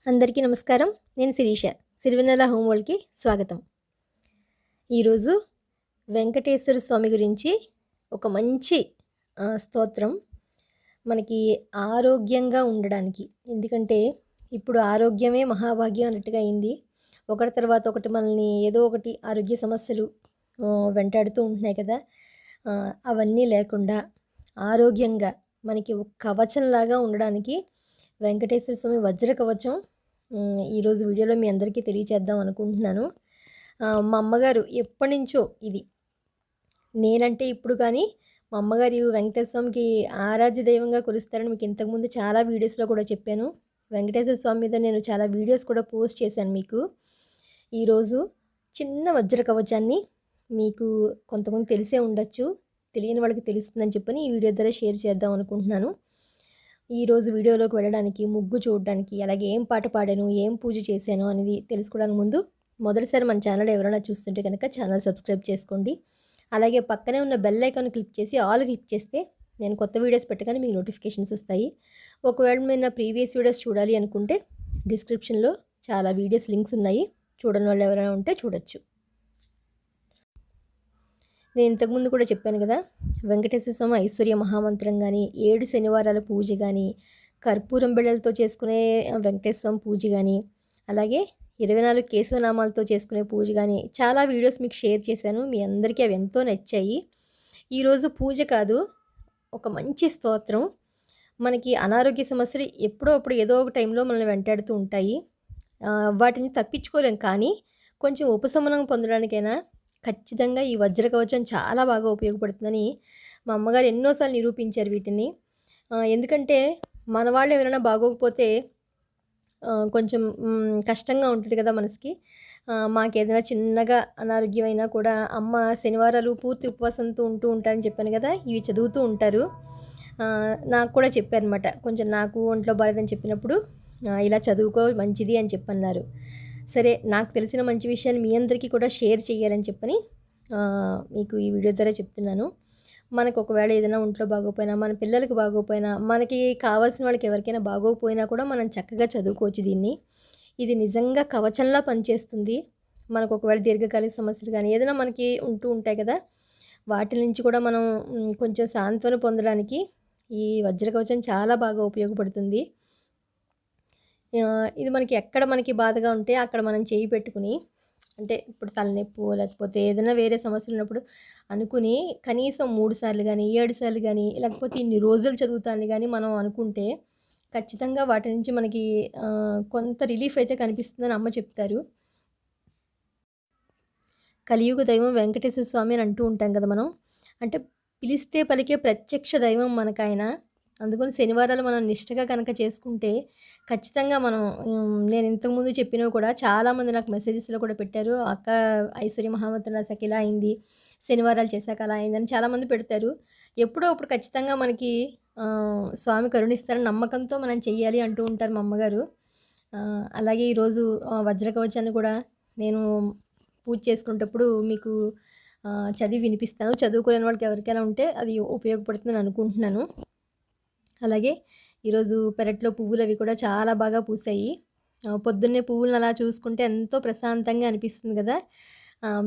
అందరికీ నమస్కారం. నేను శిరీష. సిరివెన్నెల హోమ్ వరల్డ్‌కి స్వాగతం. ఈరోజు వెంకటేశ్వర స్వామి గురించి ఒక మంచి స్తోత్రం మనకి ఆరోగ్యంగా ఉండడానికి. ఎందుకంటే ఇప్పుడు ఆరోగ్యమే మహాభాగ్యం అన్నట్టుగా అయింది. ఒకటి తర్వాత ఒకటి మనల్ని ఏదో ఒకటి ఆరోగ్య సమస్యలు వెంటాడుతూ ఉంటున్నాయి కదా! అవన్నీ లేకుండా ఆరోగ్యంగా మనకి ఒక కవచంలాగా ఉండడానికి వెంకటేశ్వర స్వామి వజ్ర కవచం ఈరోజు వీడియోలో మీ అందరికీ తెలియచేద్దాం అనుకుంటున్నాను. మా అమ్మగారు ఎప్పటినుంచో ఇది నేనంటే ఇప్పుడు కానీ మా అమ్మగారు వెంకటేశ్వర స్వామికి ఆరాధ్య దైవంగా కొలుస్తారని మీకు ఇంతకుముందు చాలా వీడియోస్లో కూడా చెప్పాను. వెంకటేశ్వర స్వామి మీద నేను చాలా వీడియోస్ కూడా పోస్ట్ చేశాను మీకు. ఈరోజు చిన్న వజ్ర కవచాన్ని మీకు కొంతమంది తెలిసే ఉండొచ్చు, తెలియని వాళ్ళకి తెలుస్తుందని చెప్పని ఈ వీడియో ద్వారా షేర్ చేద్దాం అనుకుంటున్నాను. ఈరోజు వీడియోలోకి వెళ్ళడానికి, ముగ్గు చూడడానికి, అలాగే ఏం పాట పాడాను, ఏం పూజ చేశాను అనేది తెలుసుకోవడానికి ముందు మొదటిసారి మన ఛానల్ ఎవరైనా చూస్తుంటే కనుక ఛానల్ సబ్స్క్రైబ్ చేసుకోండి. అలాగే పక్కనే ఉన్న బెల్ ఐకాన్ క్లిక్ చేసి ఆల్ క్లిక్ చేస్తే నేను కొత్త వీడియోస్ పెట్టగానే మీకు నోటిఫికేషన్స్ వస్తాయి. ఒకవేళ మీరు నా ప్రీవియస్ వీడియోస్ చూడాలి అనుకుంటే డిస్క్రిప్షన్లో చాలా వీడియోస్ లింక్స్ ఉన్నాయి. చూడని వాళ్ళు ఎవరైనా ఉంటే చూడొచ్చు. నేను ఇంతకుముందు కూడా చెప్పాను కదా, వెంకటేశ్వర స్వామి ఐశ్వర్య మహామంత్రం కానీ, 7 శనివారాల పూజ కానీ, కర్పూరం బిళ్ళలతో చేసుకునే వెంకటేశ్వర స్వామి పూజ కానీ, అలాగే 24 కేశవనామాలతో చేసుకునే పూజ కానీ చాలా వీడియోస్ మీకు షేర్ చేశాను. మీ అందరికీ అవి ఎంతో నచ్చాయి. ఈరోజు పూజ కాదు, ఒక మంచి స్తోత్రం. మనకి అనారోగ్య సమస్యలు ఎప్పుడో అప్పుడు ఏదో ఒక టైంలో మనల్ని వెంటాడుతూ ఉంటాయి. వాటిని తప్పించుకోలేం, కానీ కొంచెం ఉపశమనం పొందడానికైనా ఖచ్చితంగా ఈ వజ్ర కవచం చాలా బాగా ఉపయోగపడుతుందని మా అమ్మగారు ఎన్నోసార్లు నిరూపించారు వీటిని. ఎందుకంటే మన వాళ్ళు ఎవరైనా బాగోకపోతే కొంచెం కష్టంగా ఉంటుంది కదా మనసుకి. మాకేదైనా చిన్నగా అనారోగ్యం అయినా కూడా అమ్మ శనివారాలు పూర్తి ఉపవాసంతో ఉంటూ ఉంటారని చెప్పాను కదా, ఇవి చదువుతూ ఉంటారు. నాకు కూడా చెప్పారనమాట, కొంచెం నాకు ఒంట్లో బాలేదని చెప్పినప్పుడు ఇలా చదువుకో మంచిది అని చెప్పన్నారు. సరే, నాకు తెలిసిన మంచి విషయాన్ని మీ అందరికీ కూడా షేర్ చేయాలని చెప్పని మీకు ఈ వీడియో ద్వారా చెప్తున్నాను. మనకు ఒకవేళ ఏదైనా ఒంట్లో బాగోపోయినా, మన పిల్లలకు బాగోపోయినా, మనకి కావాల్సిన వాళ్ళకి ఎవరికైనా బాగోకపోయినా కూడా మనం చక్కగా చదువుకోవచ్చు దీన్ని. ఇది నిజంగా కవచంలా పనిచేస్తుంది. మనకు ఒకవేళ దీర్ఘకాలిక సమస్యలు కానీ ఏదైనా మనకి ఉంటూ ఉంటాయి కదా, వాటి నుంచి కూడా మనం కొంచెం సాంత్వన పొందడానికి ఈ వజ్ర కవచం చాలా బాగా ఉపయోగపడుతుంది. ఇది మనకి ఎక్కడ మనకి బాధగా ఉంటే అక్కడ మనం చేయి పెట్టుకుని, అంటే ఇప్పుడు తలనొప్పో లేకపోతే ఏదైనా వేరే సమస్యలు ఉన్నప్పుడు అనుకుని కనీసం 3 సార్లు కానీ, 7 సార్లు కానీ, లేకపోతే ఇన్ని రోజులు చదువుతాను కానీ మనం అనుకుంటే ఖచ్చితంగా వాటి నుంచి మనకి కొంత రిలీఫ్ అయితే కనిపిస్తుందని అమ్మ చెప్తారు. కలియుగ దైవం వెంకటేశ్వర స్వామి అని అంటూ ఉంటాం కదా మనం. అంటే పిలిస్తే పలికే ప్రత్యక్ష దైవం మనకాయన. అందుకని శనివారాలు మనం నిష్టగా కనుక చేసుకుంటే ఖచ్చితంగా మనం నేను ఇంతకుముందు చెప్పినవి కూడా చాలామంది నాకు మెసేజెస్లో కూడా పెట్టారు. అక్క ఐశ్వర్య మహామంత్రం రాసాక ఇలా అయింది, శనివారాలు చేశాక అలా అయిందని చాలామంది పెడతారు. ఎప్పుడో అప్పుడు ఖచ్చితంగా మనకి స్వామి కరుణిస్తారని నమ్మకంతో మనం చెయ్యాలి అంటూ ఉంటారు మా అమ్మగారు. అలాగే ఈరోజు వజ్ర కవచాన్ని కూడా నేను పూజ చేసుకునేటప్పుడు మీకు చదివి వినిపిస్తాను. చదువుకోలేని వాళ్ళకి ఎవరికైనా ఉంటే అది ఉపయోగపడుతుందని అనుకుంటున్నాను. అలాగే ఈరోజు పెరట్లో పువ్వులు అవి కూడా చాలా బాగా పూసాయి. పొద్దున్నే పువ్వులను అలా చూసుకుంటే ఎంతో ప్రశాంతంగా అనిపిస్తుంది కదా.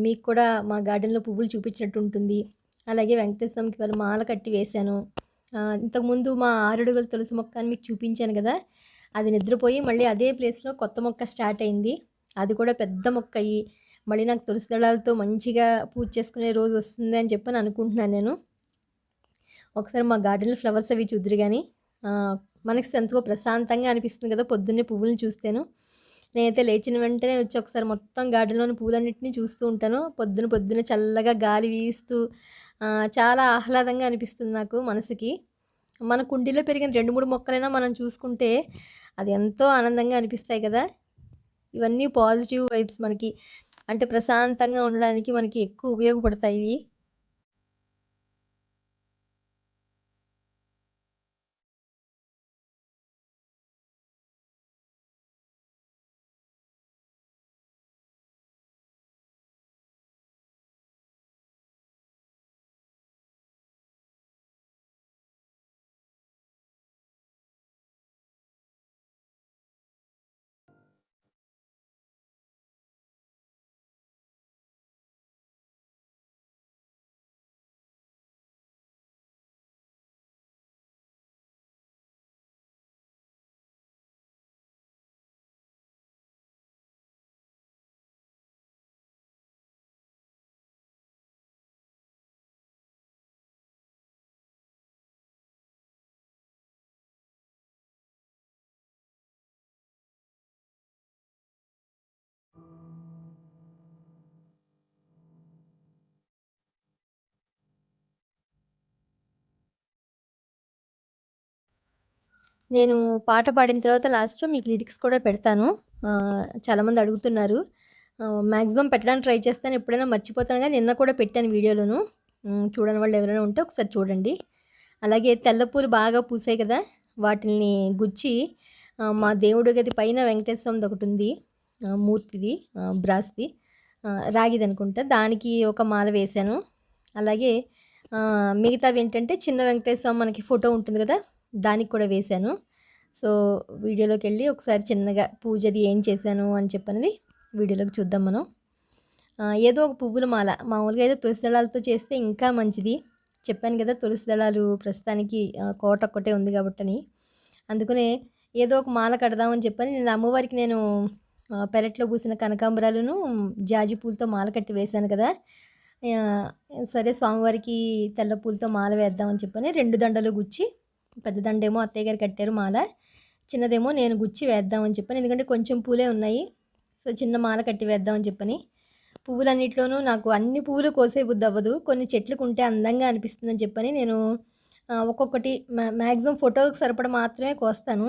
మీకు కూడా మా గార్డెన్లో పువ్వులు చూపించినట్టు ఉంటుంది. అలాగే వెంకటేశ్వర స్వామికి వాళ్ళు మాల కట్టి వేశాను. ఇంతకుముందు మా 6 అడుగుల తులసి మొక్క అని మీకు చూపించాను కదా, అది నిద్రపోయి మళ్ళీ అదే ప్లేస్లో కొత్త మొక్క స్టార్ట్ అయింది. అది కూడా పెద్ద మొక్క అయ్యి మళ్ళీ నాకు తులసి దళాలతో మంచిగా పూజ చేసుకునే రోజు వస్తుంది అని చెప్పని అనుకుంటున్నాను నేను. ఒకసారి మా గార్డెన్లో ఫ్లవర్స్ అవి చూద్దురు కానీ మనకి ఎంతో ప్రశాంతంగా అనిపిస్తుంది కదా పొద్దున్నే పువ్వులను చూస్తేను. నేనైతే లేచిన వెంటనే వచ్చి ఒకసారి మొత్తం గార్డెన్లోని పూలన్నింటినీ చూస్తూ ఉంటాను. పొద్దున చల్లగా గాలి వీస్తూ చాలా ఆహ్లాదంగా అనిపిస్తుంది నాకు మనసుకి. మన కుండీలో పెరిగిన 2, 3 మొక్కలైనా మనం చూసుకుంటే అది ఎంతో ఆనందంగా అనిపిస్తాయి కదా. ఇవన్నీ పాజిటివ్ వైబ్స్ మనకి, అంటే ప్రశాంతంగా ఉండడానికి మనకి ఎక్కువ ఉపయోగపడతాయి. నేను పాట పాడిన తర్వాత లాస్ట్‌లో మీకు లిరిక్స్ కూడా పెడతాను. చాలామంది అడుగుతున్నారు. మాక్సిమం పెట్టడానికి ట్రై చేస్తాను. ఎప్పుడైనా మర్చిపోతాను గానీ, నిన్న కూడా పెట్టాను వీడియోలోను. చూడని వాళ్ళు ఎవరైనా ఉంటే ఒకసారి చూడండి. అలాగే తెల్ల పూలు బాగా పూసాయి కదా! వాటిల్ని గుచ్చి మా దేవుడి గది పైన వెంకటేశ్వర స్వామిదొకటుంది. మూర్తిది బ్రాస్‌ది. రాగిదనుకుంటా. దానికి ఒక మాల వేశాను. అలాగే మిగతావేంటంటే చిన్న వెంకటేశ్వర స్వామి మనకి ఫోటో ఉంటుంది కదా! దానికి కూడా వేశాను. సో, వీడియోలోకెళ్ళి ఒకసారి చిన్నగా పూజది ఏం చేశాను అని చెప్పనేది వీడియోలోకి చూద్దాం మనం. ఏదో ఒక పువ్వుల మాల మామూలుగా అయితే తులసి దళాలతో చేస్తే ఇంకా మంచిది. చెప్పాను కదా! తులసి దళాలు ప్రస్తుతానికి కోటొక్కటే ఉంది కాబట్టని. అందుకనే ఏదో ఒక మాల కడదామని చెప్పని నేను అమ్మవారికి పెరట్లో పూసిన కనకాంబరాలును, జాజి పూలతో మాల కట్టి వేశాను కదా! ఆహ్, సరే స్వామివారికి తెల్ల పూలతో మాల వేద్దామని చెప్పని 2 దండలు గుచ్చి, పెద్ద దండేమో అత్తయ్య గారు కట్టారు మాల. చిన్నదేమో నేను గుచ్చి వేద్దామని చెప్పని, ఎందుకంటే కొంచెం పూలే ఉన్నాయి. సో, చిన్న మాల కట్టి వేద్దామని చెప్పని. పువ్వులన్నిట్లోనూ నాకు అన్ని పువ్వులు కోసే బుద్ధవ్వదు. కొన్ని చెట్లకుంటే అందంగా అనిపిస్తుందని చెప్పని నేను ఒక్కొక్కటి మ్యాక్సిమం ఫోటోకి సరిపడా మాత్రమే కోస్తాను.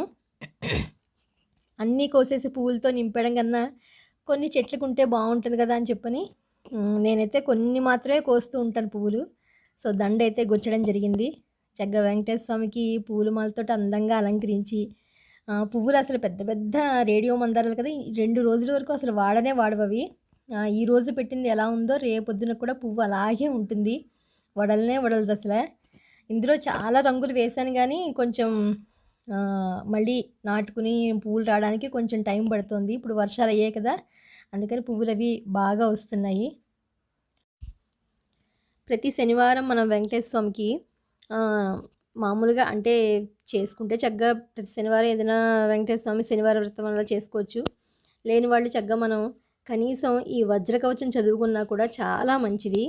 అన్నీ కోసేసి పువ్వులతో నింపడం కన్నా కొన్ని చెట్లకుంటే బావుంటుంది కదా అని చెప్పని నేనైతే కొన్ని మాత్రమే కోస్తూ ఉంటాను పువ్వులు. సో, దండైతే గుచ్చడం జరిగింది. చక్కగా వెంకటేశ్వర స్వామికి పువ్వుల మాలతోటి అందంగా అలంకరించి పువ్వులు అసలు పెద్ద పెద్ద రేడియో మందారాలు కదా! ఈ 2 రోజుల వరకు అసలు వాడనే వాడవవి. ఈరోజు పెట్టింది ఎలా ఉందో రేపొద్దున కూడా పువ్వు అలాగే ఉంటుంది. వడలనే వదలదసల. ఇందులో చాలా రంగులు వేశాను గానీ కొంచెం మళ్ళీ నాటుకుని పువ్వులు రావడానికి కొంచెం టైం పడుతోంది. ఇప్పుడు వర్షాలయ్యాయి కదా! అందుకని పువ్వులవి బాగా వస్తున్నాయి. ప్రతి శనివారం మనం వెంకటేశ్వర స్వామికి మామూలుగా అంటే చేసుకుంటే చక్కగా ప్రతి శనివారం ఏదైనా వెంకటేశ్వర స్వామి శనివార వ్రతం అలా చేసుకోవచ్చు. లేని వాళ్ళు చక్కగా మనం కనీసం ఈ వజ్రకవచం చదువుకున్నా కూడా చాలా మంచిది.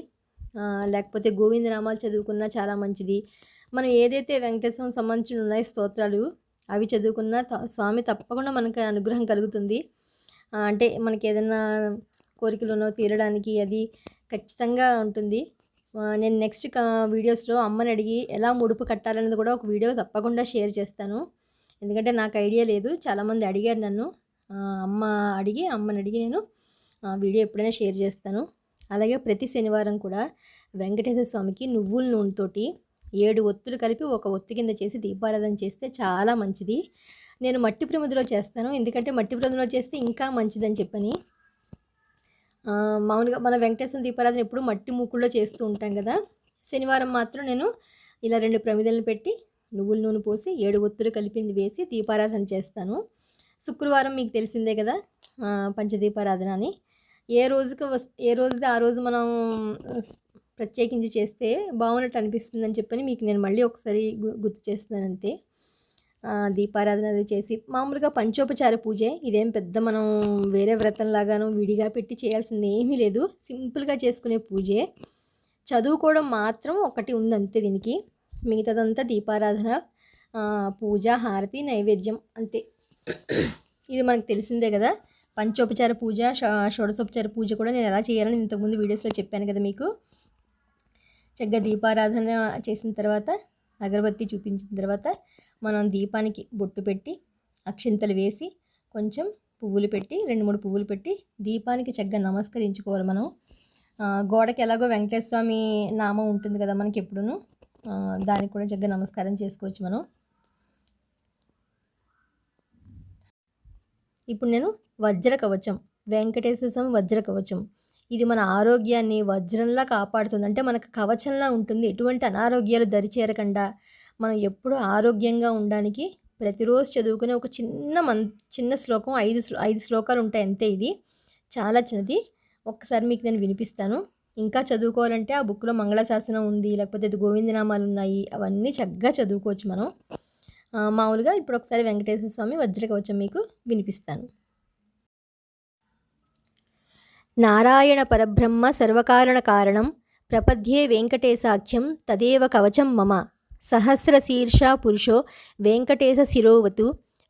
లేకపోతే గోవిందనామాలు చదువుకున్నా చాలా మంచిది. మనం ఏదైతే వెంకటేశ్వర స్వామికి సంబంధించిన ఉన్నాయి స్తోత్రాలు అవి చదువుకున్నా స్వామి తప్పకుండా మనకు అనుగ్రహం కలుగుతుంది. అంటే మనకేదన్నా కోరికలున్నో తీరడానికి అది ఖచ్చితంగా ఉంటుంది. నేను నెక్స్ట్ వీడియోస్‌లో అమ్మని అడిగి ఎలా ముడుపు కట్టాలనేది కూడా ఒక వీడియో తప్పకుండా షేర్ చేస్తాను. ఎందుకంటే నాకు ఐడియా లేదు. చాలామంది అడిగారు నన్ను. అమ్మని అడిగి నేను వీడియో ఎప్పుడైనా షేర్ చేస్తాను. అలాగే ప్రతి శనివారం కూడా వెంకటేశ్వర స్వామికి నువ్వుల నూనెతోటి 7 ఒత్తులు కలిపి ఒక ఒత్తి కింద చేసి దీపారాధన చేస్తే చాలా మంచిది. నేను మట్టి ప్రమిదలో చేస్తాను. ఎందుకంటే మట్టి ప్రమిదలో చేస్తే ఇంకా మంచిదని చెప్పని. మామూలుగా మన వెంకటేశ్వర దీపారాధన ఎప్పుడు మట్టి మూకుల్లో చేస్తూ ఉంటాం కదా! శనివారం మాత్రం నేను ఇలా 2 ప్రమిదలను పెట్టి నువ్వుల నూనె పోసి 7 ఒత్తులు కలిపింది వేసి దీపారాధన చేస్తాను. శుక్రవారం మీకు తెలిసిందే కదా! పంచదీపారాధన అని. ఏ రోజుది ఆ రోజు మనం ప్రత్యేకించి చేస్తే బాగున్నట్టు అనిపిస్తుందని చెప్పని మీకు నేను మళ్ళీ ఒకసారి గుర్తు చేస్తున్నాను అంతే. దీపారాధన అది చేసి మామూలుగా పంచోపచార పూజే. ఇదేం పెద్ద మనం వేరే వ్రతంలాగాను విడిగా పెట్టి చేయాల్సింది ఏమీ లేదు. సింపుల్గా చేసుకునే పూజే. చదువుకోవడం మాత్రం ఒకటి ఉందంతే దీనికి. మిగతాదంతా దీపారాధన, పూజ, హారతి, నైవేద్యం అంతే. ఇది మనకు తెలిసిందే కదా! పంచోపచార పూజ, షోడశోపచార పూజ కూడా నేను ఎలా చేయాలని ఇంతకుముందు వీడియోస్లో చెప్పాను కదా మీకు. చక్కగా దీపారాధన చేసిన తర్వాత అగరబత్తి చూపించిన తర్వాత మనం దీపానికి బొట్టు పెట్టి అక్షింతలు వేసి కొంచెం పువ్వులు పెట్టి 2-3 పువ్వులు పెట్టి దీపానికి చక్కగా నమస్కరించుకోవాలి మనం. గోడకి ఎలాగో వెంకటేశ్వర స్వామి నామం ఉంటుంది కదా మనకి ఎప్పుడూను. దానికి కూడా చక్కగా నమస్కారం చేసుకోవచ్చు మనం. ఇప్పుడు నేను వజ్ర కవచం, వెంకటేశ్వర స్వామి వజ్ర కవచం. ఇది మన ఆరోగ్యాన్ని వజ్రంలా కాపాడుతుంది. అంటే మనకు కవచంలా ఉంటుంది. ఎటువంటి అనారోగ్యాలు దరిచేరకుండా మనం ఎప్పుడూ ఆరోగ్యంగా ఉండడానికి ప్రతిరోజు చదువుకునే ఒక చిన్న శ్లోకం 5 శ్లోకాలు ఉంటాయి అంతే. ఇది చాలా చిన్నది. ఒక్కసారి మీకు నేను వినిపిస్తాను. ఇంకా చదువుకోవాలంటే ఆ బుక్లో మంగళశాసనం ఉంది, లేకపోతే గోవిందనామాలు ఉన్నాయి. అవన్నీ చక్కగా చదువుకోవచ్చు మనం. మామూలుగా ఇప్పుడు ఒకసారి వెంకటేశ్వర స్వామి వజ్ర కవచం మీకు వినిపిస్తాను. నారాయణ పరబ్రహ్మ సర్వకారణ కారణం ప్రపద్యే వెంకటేశాఖ్యం తదేవ కవచం మమ. సహస్రశీర్షా పురుషో వెంకటేశ శిరోవతు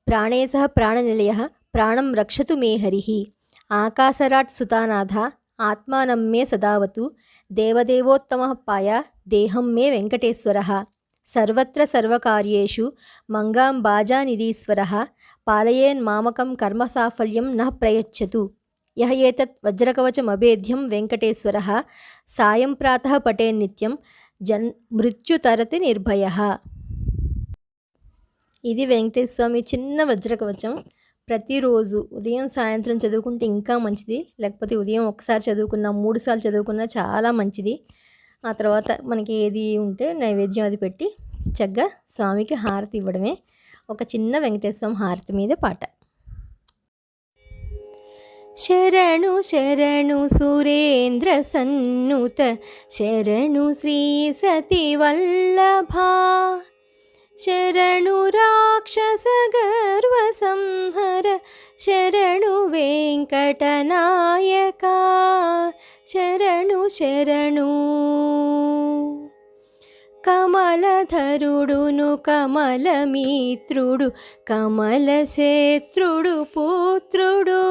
ప్రాణేశః ప్రాణనిలయః ప్రాణం రక్షతు మే హరిః. ఆకాశరాట్ సుతానాథ ఆత్మానం మే సదావతు దేవదేవోత్తమః పాయ దేహం మే వెంకటేశ్వరః. సర్వత్ర సర్వకార్యేషు మంగాం బాజానిధీశ్వరః పాలయేన్ మామకం కర్మ సాఫల్యం నః ప్రయచ్చతు. యః ఏతత్ వజ్రకవచమభేద్యం వెంకటేశ్వరః సాయం ప్రాతః పఠేన్నిత్యం మృత్యుతరతి నిర్భయః. ఇది వెంకటేశ్వర స్వామి చిన్న వజ్రకవచం. ప్రతిరోజు ఉదయం సాయంత్రం చదువుకుంటే ఇంకా మంచిది. లేకపోతే ఉదయం ఒకసారి చదువుకున్నా 3 సార్లు చదువుకున్నా చాలా మంచిది. ఆ తర్వాత మనకి ఏది ఉంటే నైవేద్యం అది పెట్టి చక్కగా స్వామికి హారతి ఇవ్వడమే. ఒక చిన్న వెంకటేశ్వర స్వామి హారతి మీద పాట. శరణు శరణు సురేంద్ర సన్నుత శరణు శ్రీ సతి వల్లభా శరణు రాక్షస గర్వ సంహర శరణు వెంకటనాయక శరణు శరణు. కమలధరుడును కమలమిత్రుడు కమలశేత్రుడు పుత్రుడు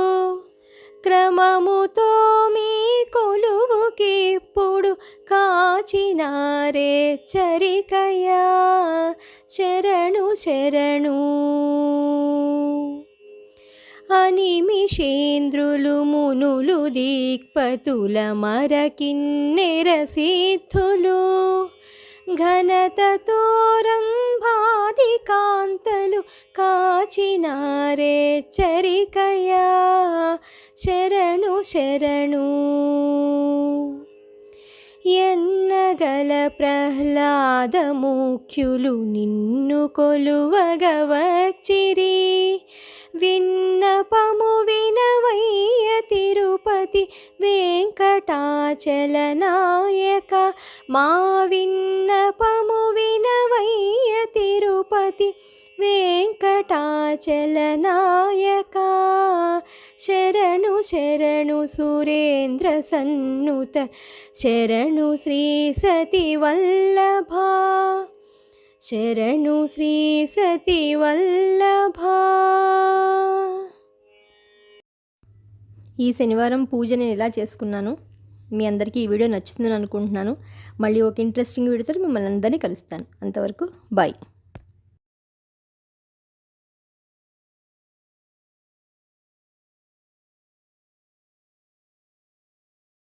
క్రమముతో మీ కొలువుకిప్పుడు కాచినారే చరికయా శరణు శరణు. అనిమిషేంద్రులు మునులు దిక్పతుల మరకిన్నెర సిద్ధులు ఘనతతో రంభాది కాంతలు కాచినారే చరికయా శరణు శరణు. ఎన్నగల ప్రహ్లాద ముఖ్యులు నిన్ను కొలువగవచ్చిరి విన్నపము వినవయ్య తిరుపతి వెంకటాచల నాయక మా విన్నపము వినవయ్య తిరుపతి వెంకటాచల నాయక శరణు శరణు సురేంద్ర సన్నుత శరణు శ్రీ సతి వల్లభా శరణు శ్రీ సతి వల్లభా. ఈ శనివారం పూజ నేను ఇలా చేసుకున్నాను. మీ అందరికీ ఈ వీడియో నచ్చుతుందని అనుకుంటున్నాను. మళ్ళీ ఒక ఇంట్రెస్టింగ్ వీడియోతో మిమ్మల్ని అందరినీ కలుస్తాను. అంతవరకు బాయ్.